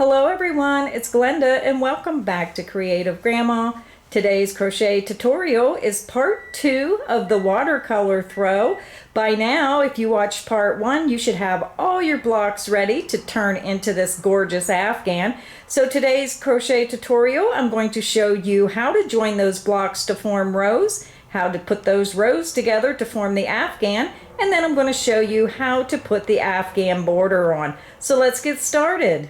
Hello everyone, it's Glenda and welcome back to Creative Grandma. Today's crochet tutorial is part 2 of the watercolor throw. By now, if you watched part 1, you should have all your blocks ready to turn into this gorgeous Afghan. So today's crochet tutorial, I'm going to show you how to join those blocks to form rows, how to put those rows together to form the Afghan, and then I'm going to show you how to put the Afghan border on. So let's get started.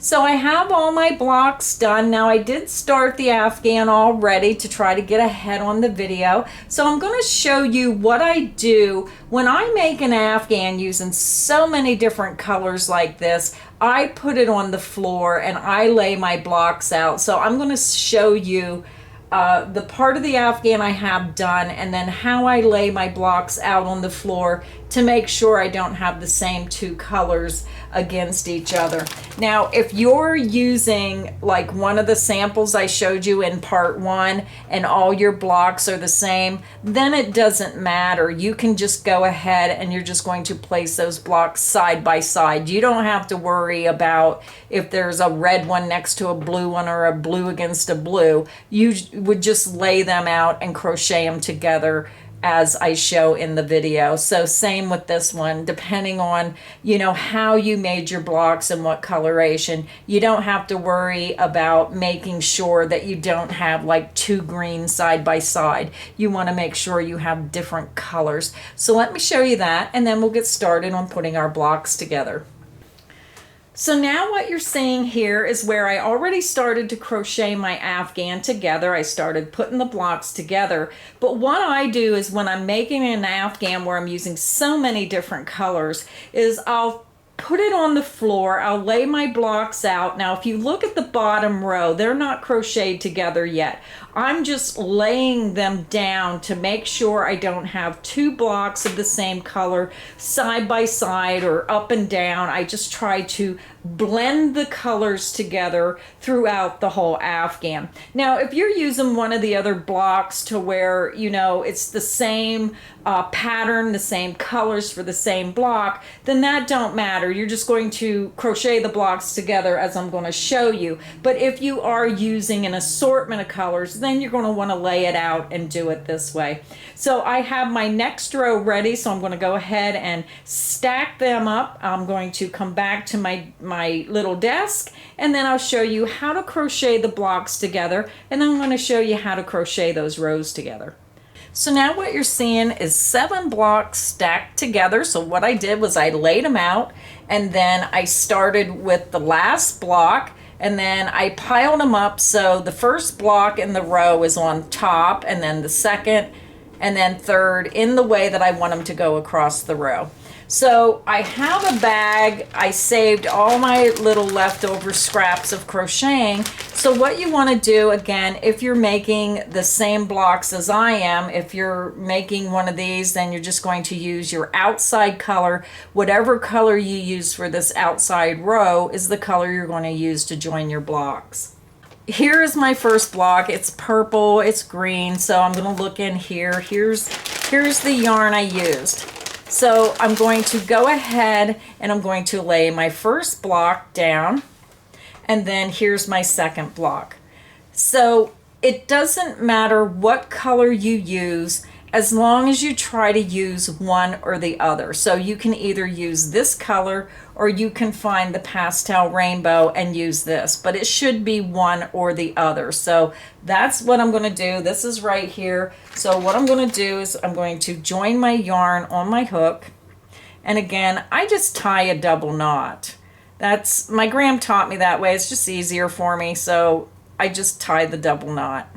So I have all my blocks done. Now I did start the Afghan already to try to get ahead on the video. So I'm going to show you what I do when I make an Afghan using so many different colors like this. I put it on the floor and I lay my blocks out. So I'm going to show you the part of the Afghan I have done and then how I lay my blocks out on the floor to make sure I don't have the same two colors against each other. Now if you're using like one of the samples I showed you in part 1 and all your blocks are the same, then it doesn't matter. You can just go ahead and you're just going to place those blocks side by side. You don't have to worry about if there's a red one next to a blue one or a blue against a blue. You would just lay them out and crochet them together as I show in the video. So same with this one, depending on how you made your blocks and what coloration. You don't have to worry about making sure that you don't have like two greens side by side. You want to make sure you have different colors. So let me show you that and then we'll get started on putting our blocks together. So now what you're seeing here is where I already started to crochet my Afghan together. I started putting the blocks together. But what I do is when I'm making an Afghan where I'm using so many different colors is I'll put it on the floor, I'll lay my blocks out. Now if you look at the bottom row, they're not crocheted together yet. I'm just laying them down to make sure I don't have two blocks of the same color side by side or up and down. I just try to blend the colors together throughout the whole Afghan. Now if you're using one of the other blocks to where it's the same pattern, the same colors for the same block, then that don't matter. You're just going to crochet the blocks together as I'm going to show you. But if you are using an assortment of colors, then you're going to want to lay it out and do it this way. So I have my next row ready, so I'm going to go ahead and stack them up. I'm going to come back to my little desk and then I'll show you how to crochet the blocks together, and then I'm going to show you how to crochet those rows together. So now what you're seeing is 7 blocks stacked together. So what I did was I laid them out and then I started with the last block and then I piled them up. So the first block in the row is on top and then the second and then third in the way that I want them to go across the row. So I have a bag. I saved all my little leftover scraps of crocheting. So what you want to do, again, if you're making the same blocks as I am, if you're making one of these, then you're just going to use your outside color. Whatever color you use for this outside row is the color you're going to use to join your blocks. Here is my first block. It's purple, it's green, so I'm going to look in here. Here's the yarn I used. So I'm going to go ahead and I'm going to lay my first block down and then here's my second block. So it doesn't matter what color you use as long as you try to use one or the other. So you can either use this color or you can find the pastel rainbow and use this, but it should be one or the other. So that's what I'm going to do. This is right here. So what I'm going to do is I'm going to join my yarn on my hook. And again, I just tie a double knot. That's my gram taught me that way. It's just easier for me. So I just tie the double knot.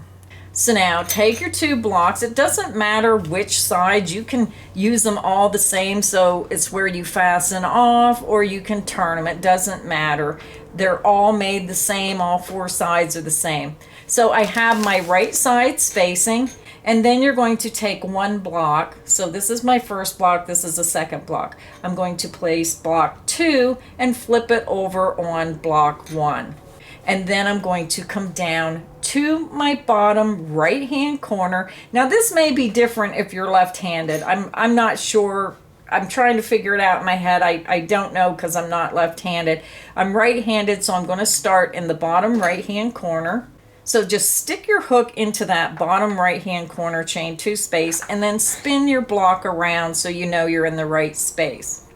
So now take your 2 blocks. It doesn't matter which side. You can use them all the same, so it's where you fasten off, or you can turn them. It doesn't matter. They're all made the same. All 4 sides are the same. So I have my right sides facing, and then you're going to take 1 block. So this is my first block. This is the second block. I'm going to place block 2 and flip it over on block 1. And then I'm going to come down to my bottom right hand corner. Now this may be different if you're left-handed. I'm not sure I'm trying to figure it out in my head. I don't know because I'm not left-handed. I'm right-handed, so I'm going to start in the bottom right-hand corner. So just stick your hook into that bottom right-hand corner, chain 2 space, and then spin your block around so you know you're in the right space.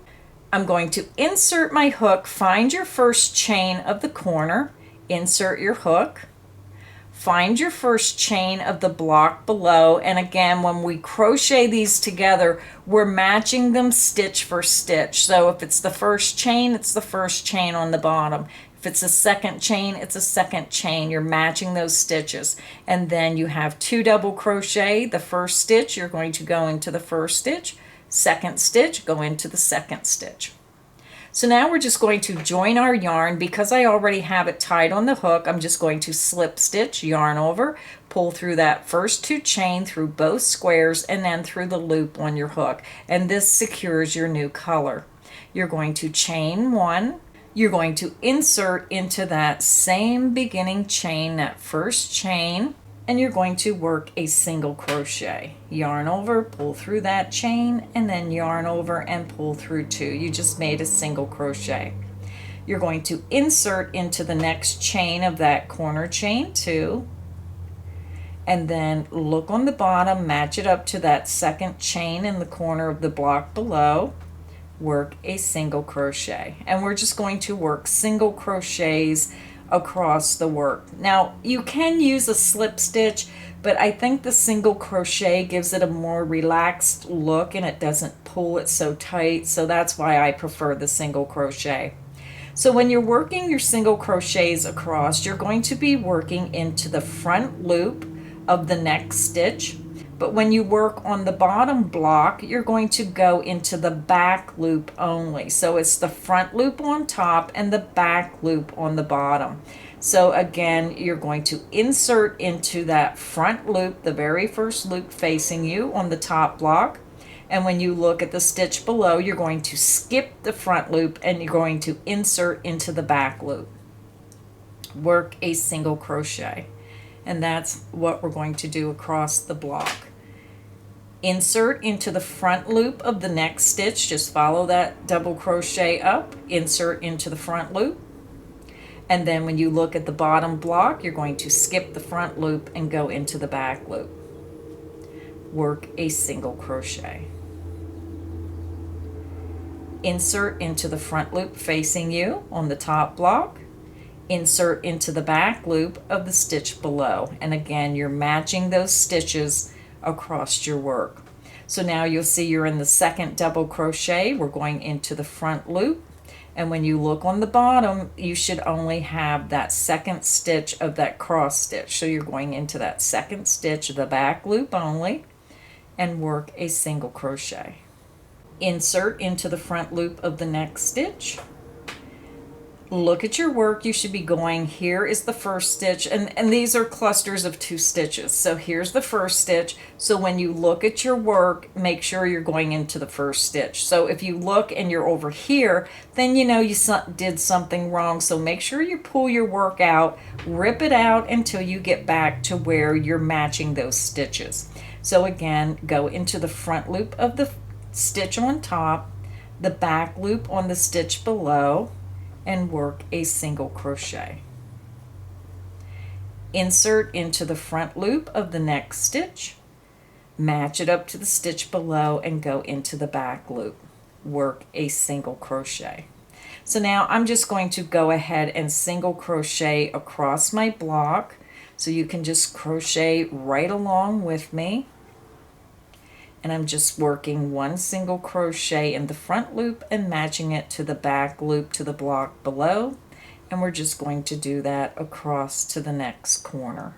I'm going to insert my hook, find your first chain of the corner, insert your hook, find your first chain of the block below, and again, when we crochet these together, we're matching them stitch for stitch. So if it's the first chain, it's the first chain on the bottom. If it's a second chain, it's a second chain. You're matching those stitches. And then you have 2 double crochet. The first stitch, you're going to go into the first stitch. Second stitch, go into the second stitch. So now we're just going to join our yarn. Because I already have it tied on the hook, I'm just going to slip stitch, yarn over, pull through that first 2 chain through both squares and then through the loop on your hook. And this secures your new color. You're going to chain 1. You're going to insert into that same beginning chain, that first chain, and you're going to work a single crochet. Yarn over, pull through that chain, and then yarn over and pull through 2. You just made a single crochet. You're going to insert into the next chain of that corner chain 2, and then look on the bottom, match it up to that second chain in the corner of the block below, work a single crochet. And we're just going to work single crochets across the work. Now you can use a slip stitch, but I think the single crochet gives it a more relaxed look and it doesn't pull it so tight, so that's why I prefer the single crochet. So when you're working your single crochets across, you're going to be working into the front loop of the next stitch. But when you work on the bottom block, you're going to go into the back loop only. So it's the front loop on top and the back loop on the bottom. So again, you're going to insert into that front loop, the very first loop facing you on the top block. And when you look at the stitch below, you're going to skip the front loop and you're going to insert into the back loop. Work a single crochet. And that's what we're going to do across the block. Insert into the front loop of the next stitch, just follow that double crochet up, insert into the front loop, and then when you look at the bottom block, you're going to skip the front loop and go into the back loop. Work a single crochet. Insert into the front loop facing you on the top block, insert into the back loop of the stitch below, and again you're matching those stitches across your work. So now you'll see you're in the second double crochet. We're going into the front loop, and when you look on the bottom, you should only have that second stitch of that cross stitch. So you're going into that second stitch of the back loop only and work a single crochet. Insert into the front loop of the next stitch. Look at your work. You should be going, here is the first stitch, and these are clusters of 2 stitches. So here's the first stitch. So when you look at your work, make sure you're going into the first stitch. So if you look and you're over here, then you know you did something wrong. So make sure you pull your work out, rip it out until you get back to where you're matching those stitches. So again, go into the front loop of the stitch on top, the back loop on the stitch below, and work a single crochet. Insert into the front loop of the next stitch, match it up to the stitch below, and go into the back loop. Work a single crochet. So now I'm just going to go ahead and single crochet across my block, so you can just crochet right along with me. And I'm just working 1 single crochet in the front loop and matching it to the back loop to the block below, and we're just going to do that across to the next corner.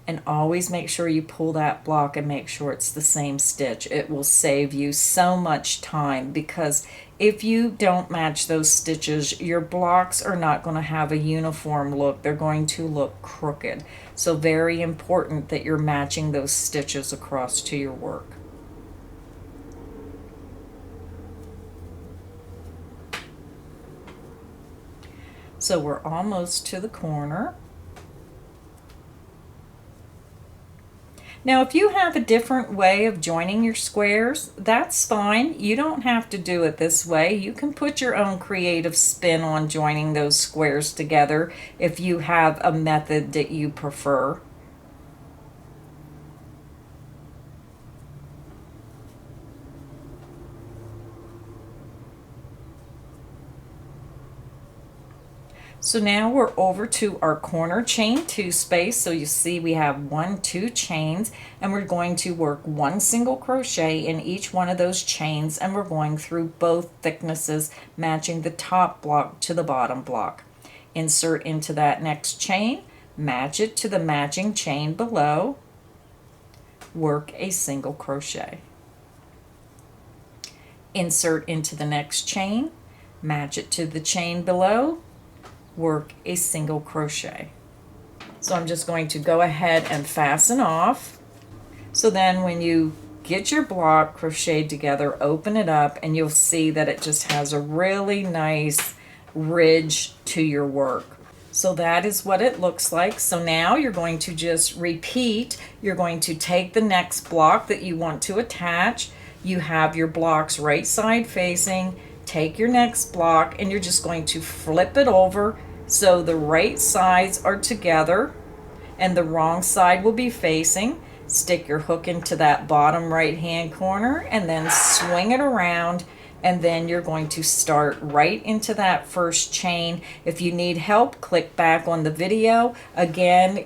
And always make sure you pull that block and make sure it's the same stitch. It will save you so much time, because if you don't match those stitches, your blocks are not going to have a uniform look. They're going to look crooked. So very important that you're matching those stitches across to your work. So we're almost to the corner. Now, if you have a different way of joining your squares, that's fine. You don't have to do it this way. You can put your own creative spin on joining those squares together if you have a method that you prefer. So now we're over to our corner chain 2 space. So you see we have 1, 2 chains, and we're going to work 1 single crochet in each one of those chains, and we're going through both thicknesses, matching the top block to the bottom block. Insert into that next chain, match it to the matching chain below, work a single crochet. Insert into the next chain, match it to the chain below, work a single crochet. So I'm just going to go ahead and fasten off. So then when you get your block crocheted together, open it up, and you'll see that it just has a really nice ridge to your work. So that is what it looks like. So now you're going to just repeat. You're going to take the next block that you want to attach. You have your blocks right side facing. Take your next block, and you're just going to flip it over so the right sides are together and the wrong side will be facing. Stick your hook into that bottom right hand corner and then swing it around, and then you're going to start right into that first chain. If you need help, click back on the video. Again,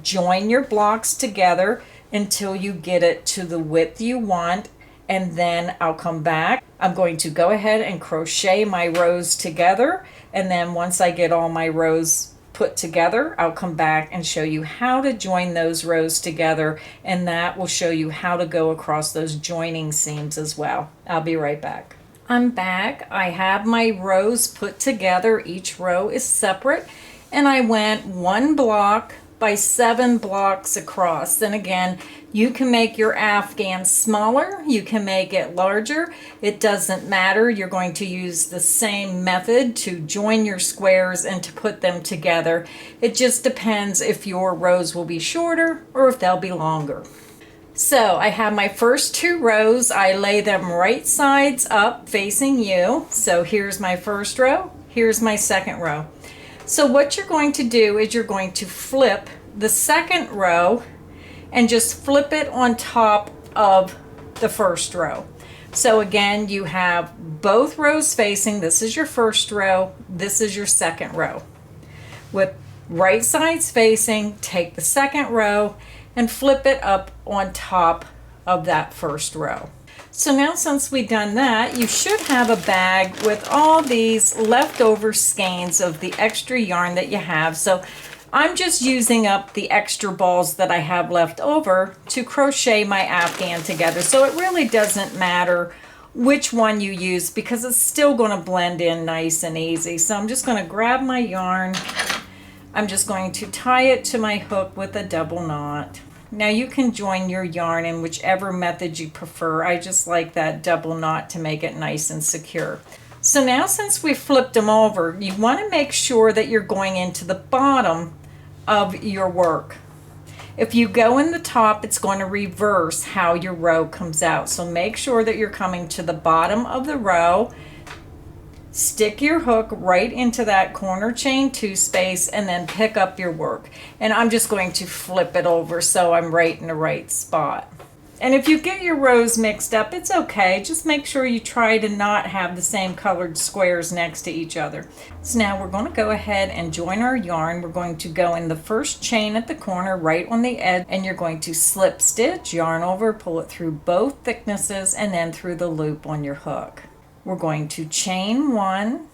join your blocks together until you get it to the width you want, and then I'll come back. I'm going to go ahead and crochet my rows together, and then once I get all my rows put together, I'll come back and show you how to join those rows together, and that will show you how to go across those joining seams as well. I'll be right back. I'm back. I have my rows put together. Each row is separate, and I went 1 block by 7 blocks across. And again, you can make your Afghan smaller, you can make it larger. It doesn't matter. You're going to use the same method to join your squares and to put them together. It just depends if your rows will be shorter or if they'll be longer. So I have my first 2 rows. I lay them right sides up facing you. So here's my first row, here's my second row. So what you're going to do is you're going to flip the second row and just flip it on top of the first row. So again, you have both rows facing. This is your first row, this is your second row. With right sides facing, take the second row and flip it up on top of that first row. So now since we've done that, you should have a bag with all these leftover skeins of the extra yarn that you have. So I'm just using up the extra balls that I have left over to crochet my Afghan together. So it really doesn't matter which one you use because it's still going to blend in nice and easy. So I'm just going to grab my yarn. I'm just going to tie it to my hook with a double knot. Now you can join your yarn in whichever method you prefer. I just like that double knot to make it nice and secure. So now since we flipped them over, you want to make sure that you're going into the bottom of your work. If you go in the top, it's going to reverse how your row comes out. So make sure that you're coming to the bottom of the row. Stick your hook right into that corner chain 2 space and then pick up your work. And I'm just going to flip it over so I'm right in the right spot. And if you get your rows mixed up, it's okay. Just make sure you try to not have the same colored squares next to each other. So now we're going to go ahead and join our yarn. We're going to go in the first chain at the corner right on the edge, and you're going to slip stitch, yarn over, pull it through both thicknesses, and then through the loop on your hook. We're going to chain 1,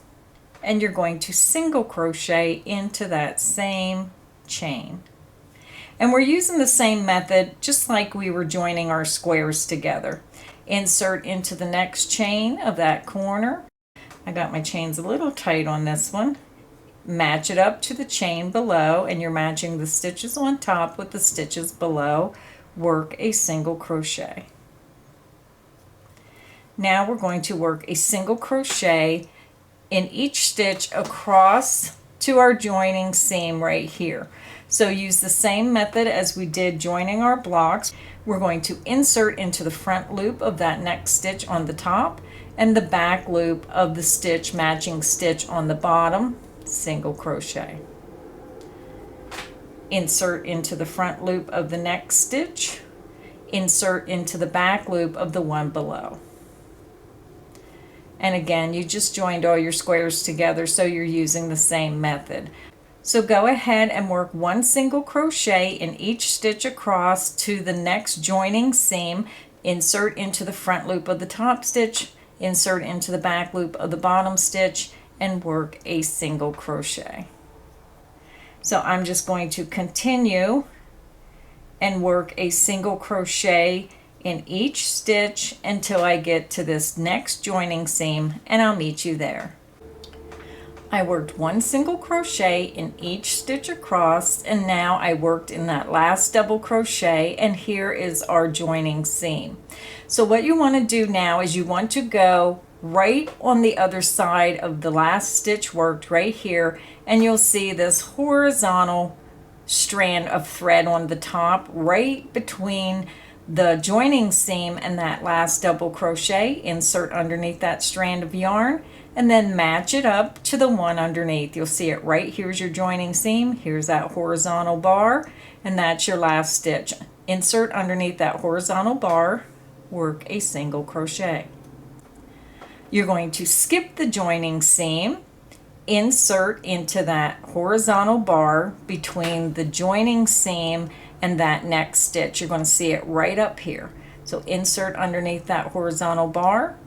and you're going to single crochet into that same chain. And we're using the same method just like we were joining our squares together. Insert into the next chain of that corner. I got my chains a little tight on this one. Match it up to the chain below, and you're matching the stitches on top with the stitches below. Work a single crochet. Now we're going to work a single crochet in each stitch across to our joining seam right here. So use the same method as we did joining our blocks. We're going to insert into the front loop of that next stitch on the top and the back loop of the stitch, matching stitch on the bottom, single crochet. Insert into the front loop of the next stitch, insert into the back loop of the one below. And again, you just joined all your squares together, so you're using the same method. So go ahead and work one single crochet in each stitch across to the next joining seam, insert into the front loop of the top stitch, insert into the back loop of the bottom stitch, and work a single crochet. So I'm just going to continue and work a single crochet in each stitch until I get to this next joining seam, and I'll meet you there. I worked one single crochet in each stitch across, and now I worked in that last double crochet, and here is our joining seam. So what you want to do now is you want to go right on the other side of the last stitch worked right here, and you'll see this horizontal strand of thread on the top right between the joining seam and that last double crochet. Insert underneath that strand of yarn and then match it up to the one underneath. You'll see it right here's your joining seam, here's that horizontal bar, and that's your last stitch. Insert underneath that horizontal bar, work a single crochet. You're going to skip the joining seam, insert into that horizontal bar between the joining seam and that next stitch. You're going to see it right up here. So insert underneath that horizontal bar,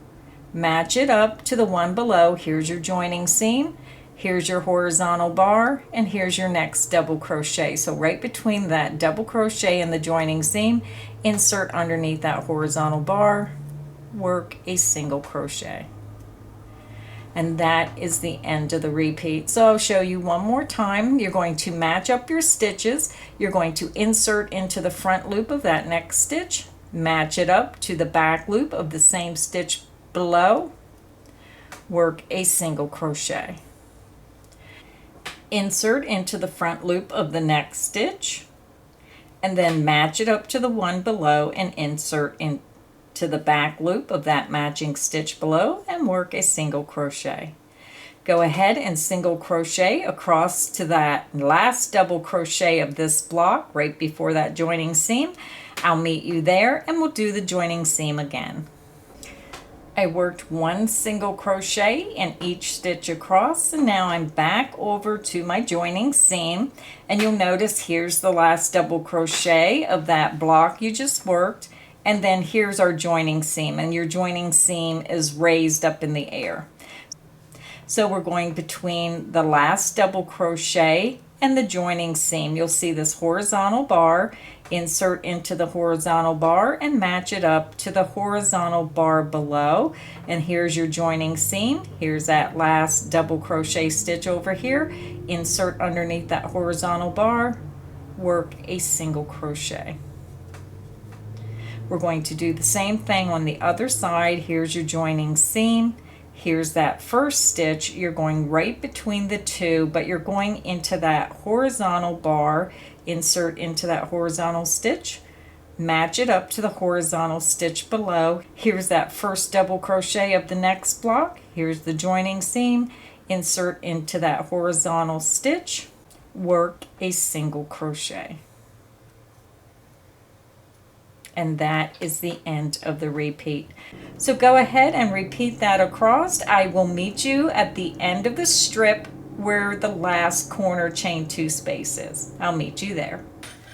match it up to the one below. Here's your joining seam, here's your horizontal bar, and here's your next double crochet. So right between that double crochet and the joining seam, insert underneath that horizontal bar, work a single crochet. And that is the end of the repeat. So I'll show you one more time. You're going to match up your stitches. You're going to insert into the front loop of that next stitch, match it up to the back loop of the same stitch below, work a single crochet. Insert into the front loop of the next stitch, and then match it up to the one below and insert into the back loop of that matching stitch below and work a single crochet. Go ahead and single crochet across to that last double crochet of this block right before that joining seam. I'll meet you there and we'll do the joining seam again. I worked one single crochet in each stitch across, and now I'm back over to my joining seam, and you'll notice here's the last double crochet of that block you just worked, and then here's our joining seam, and your joining seam is raised up in the air. So we're going between the last double crochet and the joining seam. You'll see this horizontal bar, insert into the horizontal bar and match it up to the horizontal bar below, and here's your joining seam. Here's that last double crochet stitch over here, insert underneath that horizontal bar, work a single crochet. We're going to do the same thing on the other side. Here's your joining seam. Here's that first stitch. You're going right between the two, but you're going into that horizontal bar, insert into that horizontal stitch, match it up to the horizontal stitch below. Here's that first double crochet of the next block. Here's the joining seam, insert into that horizontal stitch, work a single crochet. And that is the end of the repeat. So go ahead and repeat that across. I will meet you at the end of the strip where the last corner chain 2 space is. I'll meet you there.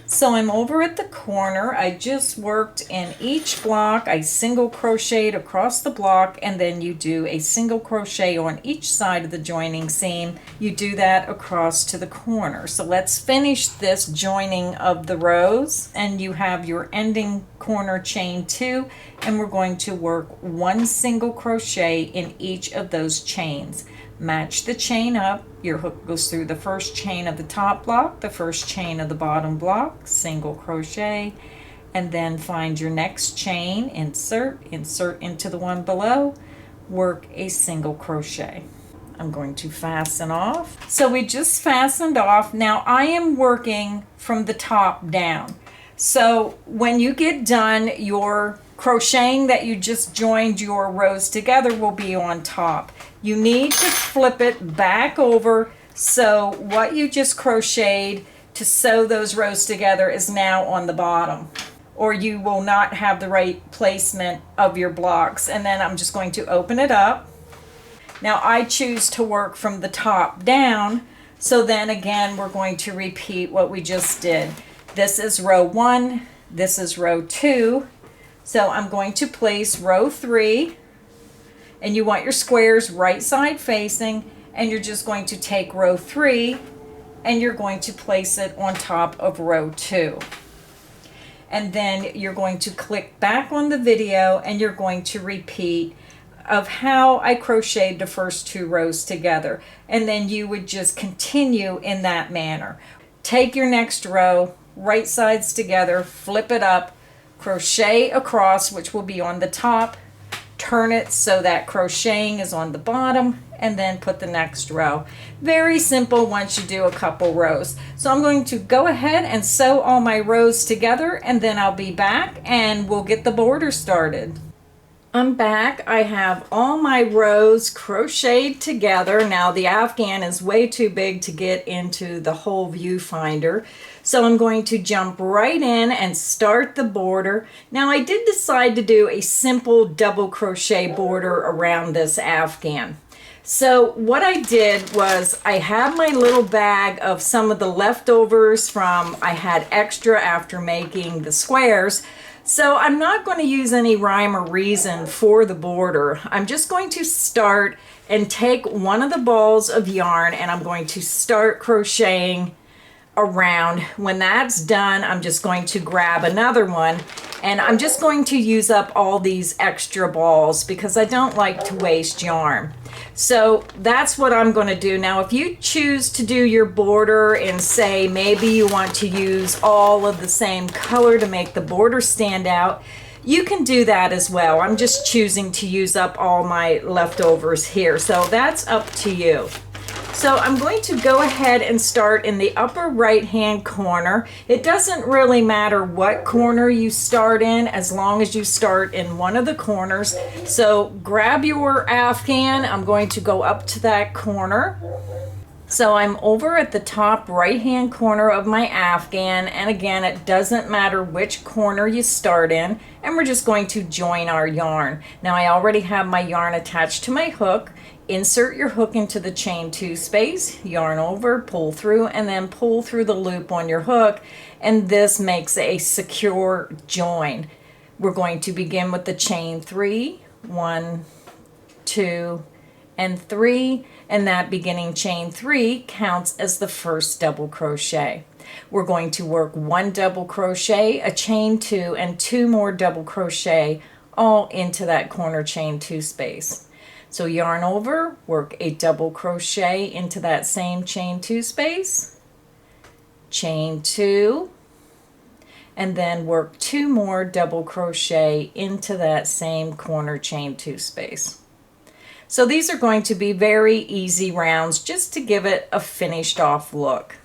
So I'm over at the corner. I just worked in each block. I single crocheted across the block, and then you do a single crochet on each side of the joining seam. You do that across to the corner. So let's finish this joining of the rows, and you have your ending corner chain 2, and we're going to work one single crochet in each of those chains. Match the chain up. Your hook goes through the first chain of the top block, the first chain of the bottom block, single crochet, and then find your next chain, insert into the one below, work a single crochet. I'm going to fasten off. So we just fastened off. Now I am working from the top down. So when you get done, your crocheting that you just joined your rows together will be on top. You need to flip it back over so what you just crocheted to sew those rows together is now on the bottom, or you will not have the right placement of your blocks. And then I'm just going to open it up. Now I choose to work from the top down, so then again we're going to repeat what we just did. This is row 1, this is row 2, so I'm going to place row 3, and you want your squares right side facing, and you're just going to take row 3 and you're going to place it on top of row 2. And then you're going to click back on the video and you're going to repeat of how I crocheted the first 2 rows together, and then you would just continue in that manner. Take your next row, right sides together, flip it up, crochet across, which will be on the top, turn it so that crocheting is on the bottom, and then put the next row. Very simple once you do a couple rows. So I'm going to go ahead and sew all my rows together, and then I'll be back and we'll get the border started. I'm back. I have all my rows crocheted together. Now the Afghan is way too big to get into the whole viewfinder, so I'm going to jump right in and start the border. Now I did decide to do a simple double crochet border around this Afghan. So what I did was I had my little bag of some of the leftovers from I had extra after making the squares. So I'm not going to use any rhyme or reason for the border. I'm just going to start and take one of the balls of yarn and I'm going to start crocheting around. When that's done, I'm just going to grab another one, and I'm just going to use up all these extra balls because I don't like to waste yarn. So that's what I'm going to do. Now if you choose to do your border and say maybe you want to use all of the same color to make the border stand out, you can do that as well. I'm just choosing to use up all my leftovers here, so that's up to you. So I'm going to go ahead and start in the upper right hand corner. It doesn't really matter what corner you start in as long as you start in one of the corners. So grab your Afghan. I'm going to go up to that corner. So I'm over at the top right hand corner of my Afghan, and again it doesn't matter which corner you start in, and we're just going to join our yarn. Now I already have my yarn attached to my hook. Insert your hook into the chain 2 space, yarn over, pull through, and then pull through the loop on your hook, and this makes a secure join. We're going to begin with the chain 3, 1, 2, and 3, and that beginning chain 3 counts as the first double crochet. We're going to work 1 double crochet, a chain 2, and 2 more double crochet all into that corner chain 2 space. So yarn over, work a double crochet into that same chain 2 space, chain 2, and then work 2 more double crochet into that same corner chain 2 space. So these are going to be very easy rounds just to give it a finished off look.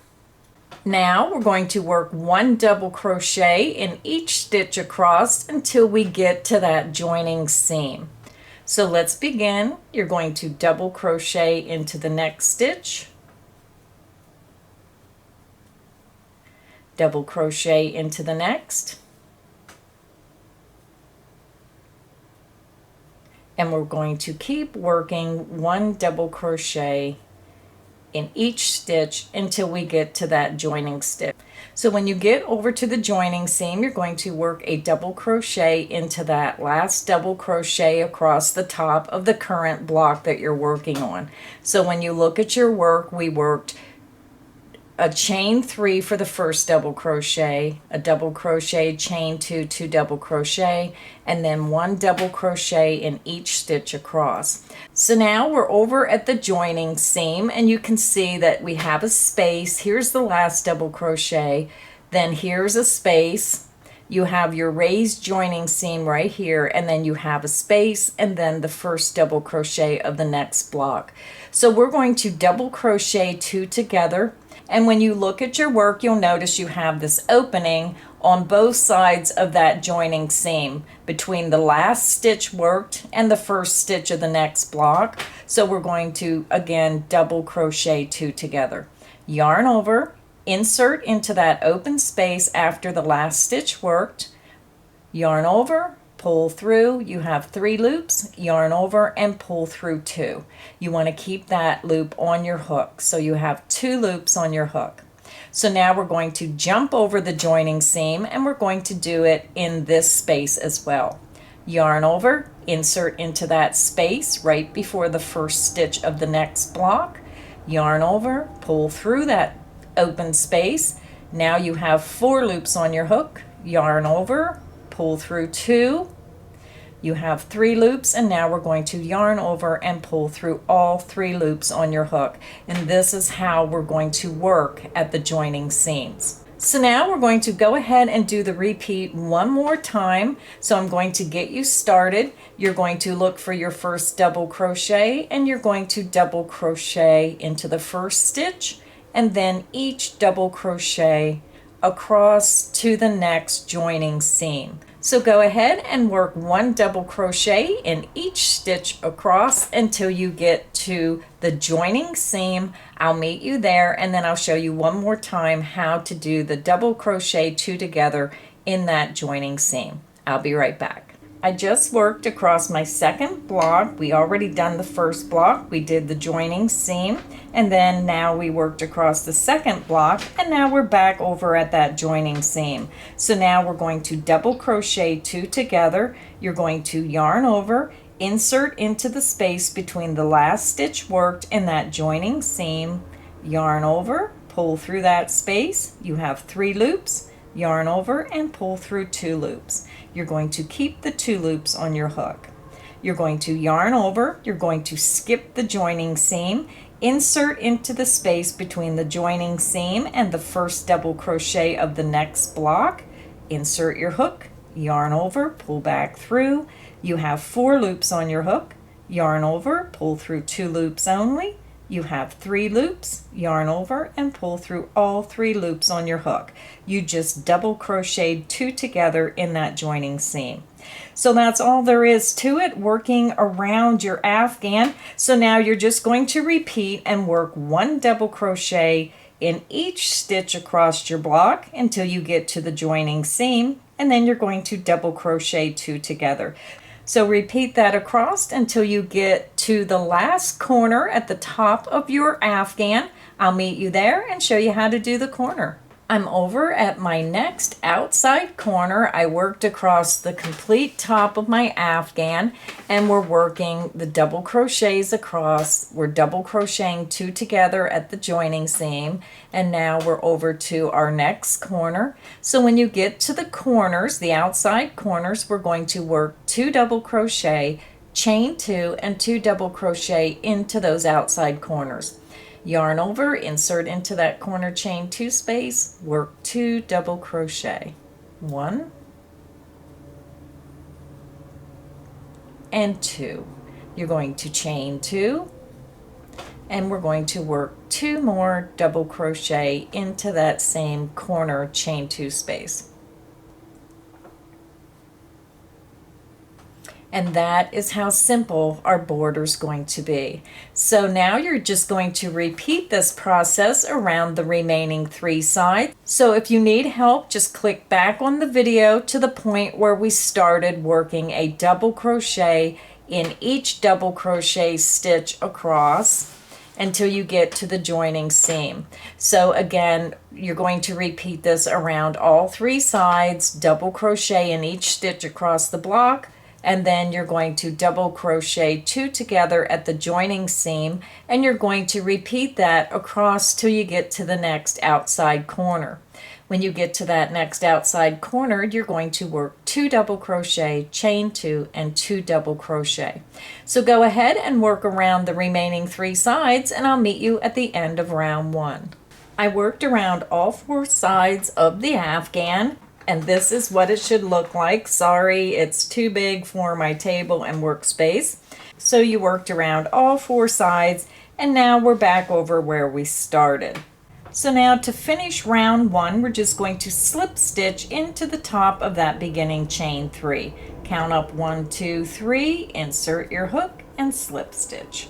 Now we're going to work 1 double crochet in each stitch across until we get to that joining seam. So let's begin. You're going to double crochet into the next stitch, double crochet into the next, and we're going to keep working 1 double crochet in each stitch until we get to that joining stitch. So when you get over to the joining seam, you're going to work a double crochet into that last double crochet across the top of the current block that you're working on. So when you look at your work, we worked a chain 3 for the first double crochet, a double crochet, chain 2, 2 double crochet, and then 1 double crochet in each stitch across. So now we're over at the joining seam, and you can see that we have a space. Here's the last double crochet, then here's a space, you have your raised joining seam right here, and then you have a space and then the first double crochet of the next block. So we're going to double crochet 2 together, and when you look at your work, you'll notice you have this opening on both sides of that joining seam between the last stitch worked and the first stitch of the next block. So we're going to again double crochet 2 together. Yarn over, insert into that open space after the last stitch worked, yarn over, pull through, you have 3 loops, yarn over and pull through 2. You want to keep that loop on your hook, so you have 2 loops on your hook. So now we're going to jump over the joining seam, and we're going to do it in this space as well. Yarn over, insert into that space right before the first stitch of the next block, yarn over, pull through that open space. Now you have 4 loops on your hook, yarn over, pull through 2, you have 3 loops, and now we're going to yarn over and pull through all 3 loops on your hook. And this is how we're going to work at the joining seams. So now we're going to go ahead and do the repeat one more time. So I'm going to get you started. You're going to look for your first double crochet, and you're going to double crochet into the first stitch, and then each double crochet across to the next joining seam. So go ahead and work 1 double crochet in each stitch across until you get to the joining seam. I'll meet you there, and then I'll show you one more time how to do the double crochet 2 together in that joining seam. I'll be right back. I just worked across my second block. We already done the first block. We did the joining seam, and then now we worked across the second block, and now we're back over at that joining seam. So now we're going to double crochet 2 together. You're going to yarn over, insert into the space between the last stitch worked in that joining seam, yarn over, pull through that space. You have 3 loops, yarn over and pull through 2 loops. You're going to keep the 2 loops on your hook. You're going to yarn over, you're going to skip the joining seam, insert into the space between the joining seam and the first double crochet of the next block, insert your hook, yarn over, pull back through. You have 4 loops on your hook, yarn over, pull through 2 loops only. You have 3 loops, yarn over and pull through all 3 loops on your hook. You just double crocheted 2 together in that joining seam. So that's all there is to it, working around your Afghan. So now you're just going to repeat and work 1 double crochet in each stitch across your block until you get to the joining seam, and then you're going to double crochet 2 together. So repeat that across until you get to the last corner at the top of your Afghan. I'll meet you there and show you how to do the corner. I'm over at my next outside corner. I worked across the complete top of my Afghan, and we're working the double crochets across. We're double crocheting 2 together at the joining seam, and now we're over to our next corner. So when you get to the corners, the outside corners, we're going to work 2 double crochet, chain 2, and 2 double crochet into those outside corners. Yarn over, insert into that corner chain 2 space, work 2 double crochet, 1 and 2. You're going to chain 2, and we're going to work 2 more double crochet into that same corner chain 2 space. And that is how simple our border is going to be. So now you're just going to repeat this process around the remaining 3 sides. So if you need help, just click back on the video to the point where we started working a double crochet in each double crochet stitch across until you get to the joining seam. So again, you're going to repeat this around all 3 sides, double crochet in each stitch across the block, and then you're going to double crochet 2 together at the joining seam, and you're going to repeat that across till you get to the next outside corner. When you get to that next outside corner, you're going to work 2 double crochet, chain 2, and 2 double crochet. So go ahead and work around the remaining 3 sides, and I'll meet you at the end of round 1. I worked around all 4 sides of the Afghan. And this is what it should look like. Sorry, it's too big for my table and workspace. So you worked around all four sides, and now we're back over where we started. So now to finish round one, we're just going to slip stitch into the top of that beginning chain 3. Count up 1, 2, 3, insert your hook and slip stitch.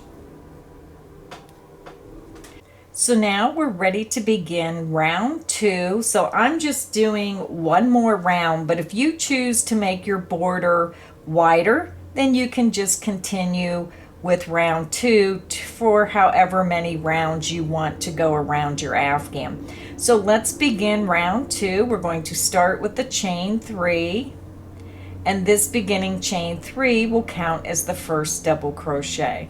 So now we're ready to begin round 2. So I'm just doing one more round, but if you choose to make your border wider, then you can just continue with round 2 for however many rounds you want to go around your Afghan. So let's begin round 2. We're going to start with the chain 3, and this beginning chain 3 will count as the first double crochet.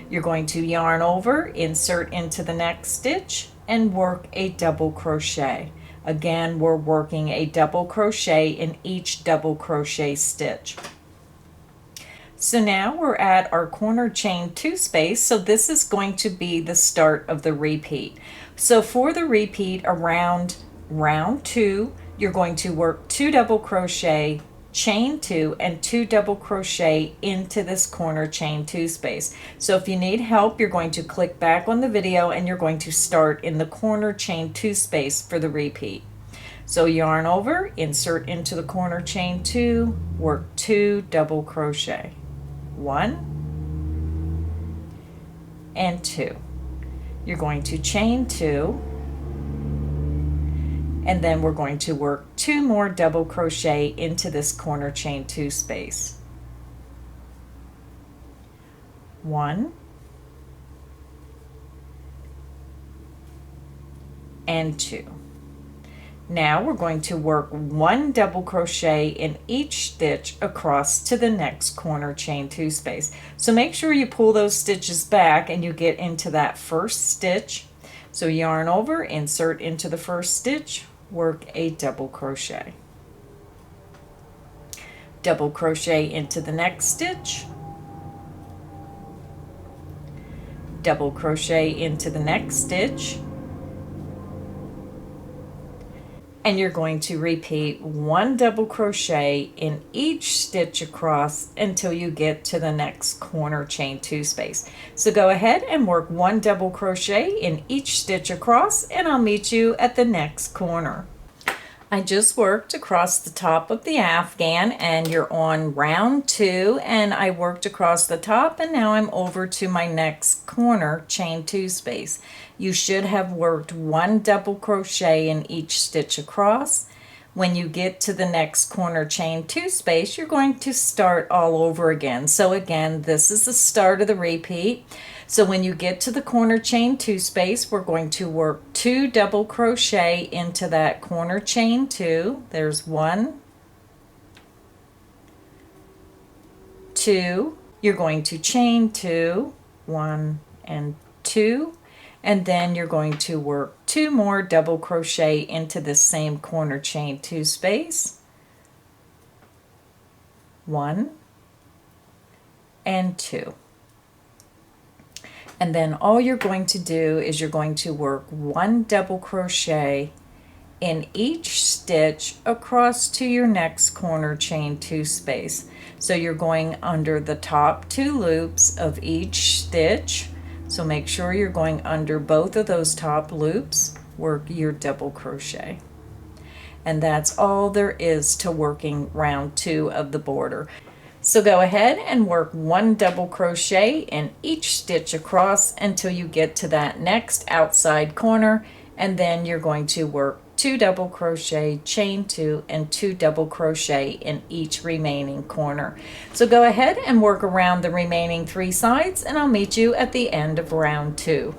You're going to yarn over, insert into the next stitch, and work a double crochet. Again, we're working a double crochet in each double crochet stitch. So now we're at our corner chain 2 space, so this is going to be the start of the repeat. So for the repeat around round 2, you're going to work 2 double crochet, chain 2, and 2 double crochet into this corner chain 2 space. So if you need help, you're going to click back on the video and you're going to start in the corner chain 2 space for the repeat. So yarn over, insert into the corner chain 2, work 2 double crochet, 1 and 2. You're going to chain 2, and then we're going to work 2 more double crochet into this corner chain 2 space. 1 and 2. Now we're going to work 1 double crochet in each stitch across to the next corner chain 2 space. So make sure you pull those stitches back and you get into that first stitch. So yarn over, insert into the first stitch, work a double crochet. Double crochet into the next stitch. Double crochet into the next stitch. And you're going to repeat 1 double crochet in each stitch across until you get to the next corner chain 2 space. So go ahead and work 1 double crochet in each stitch across, and I'll meet you at the next corner. I just worked across the top of the Afghan, and you're on round 2, and I worked across the top, and now I'm over to my next corner chain 2 space. You should have worked 1 double crochet in each stitch across. When you get to the next corner chain 2 space, you're going to start all over again. So again, this is the start of the repeat. So when you get to the corner chain 2 space, we're going to work 2 double crochet into that corner chain 2. There's 1, 2. You're going to chain 2, 1 and 2. And then you're going to work 2 more double crochet into the same corner chain 2 space. 1 and 2. And then all you're going to do is you're going to work 1 double crochet in each stitch across to your next corner chain 2 space. So you're going under the top 2 loops of each stitch. So make sure you're going under both of those top loops, work your double crochet. And that's all there is to working round 2 of the border. So go ahead and work 1 double crochet in each stitch across until you get to that next outside corner, and then you're going to work 2 double crochet, chain 2, and 2 double crochet in each remaining corner. So go ahead and work around the remaining 3 sides, and I'll meet you at the end of round 2.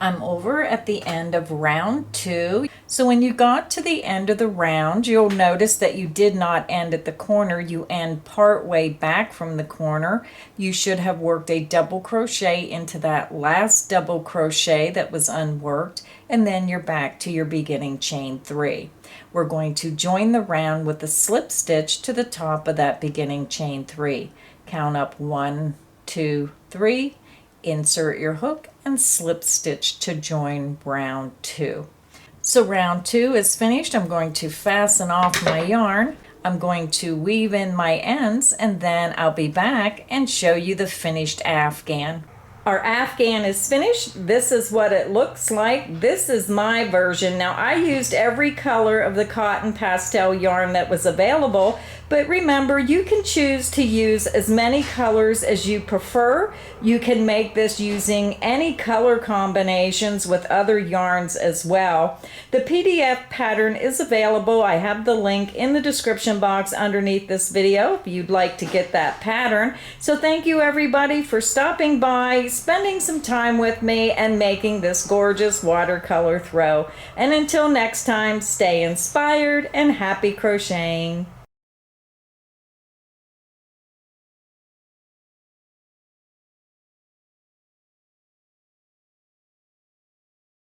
I'm over at the end of round 2. So when you got to the end of the round, you'll notice that you did not end at the corner. You end part way back from the corner. You should have worked a double crochet into that last double crochet that was unworked, and then you're back to your beginning chain 3. We're going to join the round with a slip stitch to the top of that beginning chain 3. Count up 1, 2, 3. Insert your hook and slip stitch to join round 2. So round 2 is finished. I'm going to fasten off my yarn. I'm going to weave in my ends, and then I'll be back and show you the finished Afghan. Our Afghan is finished. This is what it looks like. This is my version. Now, I used every color of the cotton pastel yarn that was available, but remember, you can choose to use as many colors as you prefer. You can make this using any color combinations with other yarns as well. The PDF pattern is available. I have the link in the description box underneath this video if you'd like to get that pattern. So thank you everybody for stopping by, spending some time with me, and making this gorgeous watercolor throw. And until next time, stay inspired and happy crocheting.